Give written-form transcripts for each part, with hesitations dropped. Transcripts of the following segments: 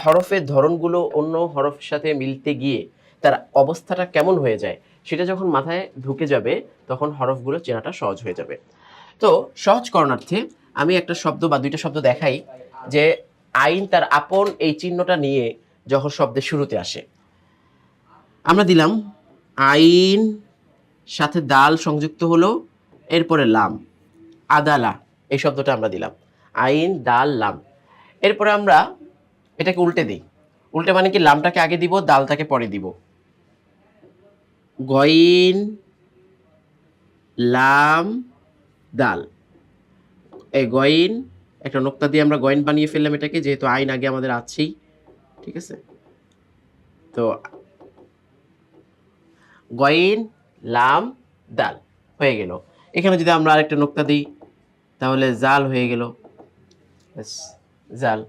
হরফের ধরনগুলো অন্য হরফের সাথে মিলতে গিয়ে তার অবস্থাটা কেমন হয়ে যায় সেটা যখন মাথায় ঢুকে যাবে তখন হরফগুলো চেনাটা সহজ হয়ে যাবে। তো সহজ করণার্থে আমি একটা শব্দ বা দুইটা শব্দ দেখাই যে আইন তার আপন এই চিহ্নটা নিয়ে যখন শব্দের শুরুতে আসে। আমরা দিলাম আইন, সাথে দাল সংযুক্ত হলো, এরপরে লাম, আদালা, এই শব্দটা আমরা দিলাম আইন দাল লাম। এরপরে আমরা এটাকে উল্টে দিই। উল্টে মানে কি, লামটাকে আগে দিব, দালটাকে পরে দিব। গইন লাম দাল, এই গইন একটা নোক্তা দিয়ে আমরা গইন বানিয়ে ফেললাম এটাকে, যেহেতু আইন আগে আমাদের আছেই। ঠিক আছে, তো গইন লাম দাল হয়ে গেল। এখানে যদি আমরা আরেকটা নোক্তা দিই তাহলে জাল হয়ে গেল, জাল।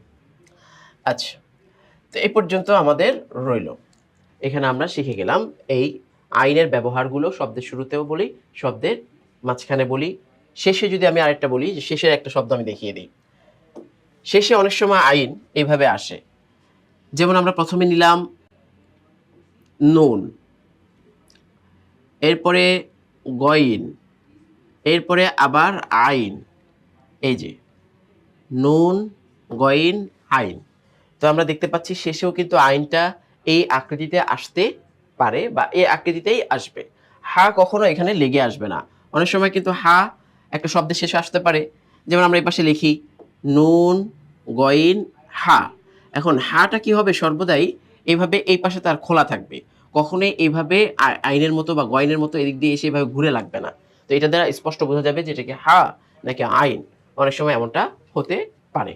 আচ্ছা, তো এই পর্যন্ত আমাদের রইল। এখানে আমরা শিখে গেলাম এই আইনের ব্যবহারগুলো, শব্দের শুরুতেও বলি, শব্দের মাঝখানে বলি, শেষে যদি আমি আরেকটা বলি, যে শেষের একটা শব্দ আমি দেখিয়ে দিই। শেষে অনেক সময় আইন এইভাবে আসে, যেমন আমরা প্রথমে নিলাম নুন, এরপরে গইন, এরপরে আবার আইন, এই যে নুন গইন আইন। তো আমরা দেখতে পাচ্ছি শেষেও কিন্তু আইনটা এই আকৃতিতে আসতে পারে বা এই আকৃতিতেই আসবে। হা কখনো এখানে লেগে আসবে না। অনেক সময় কিন্তু হা একটা শব্দের শেষে আসতে পারে, যেমন আমরা এই পাশে লিখি নুন গইন হা। এখন হাটা কি হবে, সর্বদাই এইভাবে এই পাশে তার খোলা থাকবে, কখনোই এইভাবে আইনের মতো বা গয়নের মতো এদিক দিয়ে এসে এইভাবে ঘুরে লাগবে না। তো এটা দ্বারা স্পষ্ট বোঝা যাবে যে এটা কি হা নাকি আইন। অনেক সময় এমনটা হতে পারে।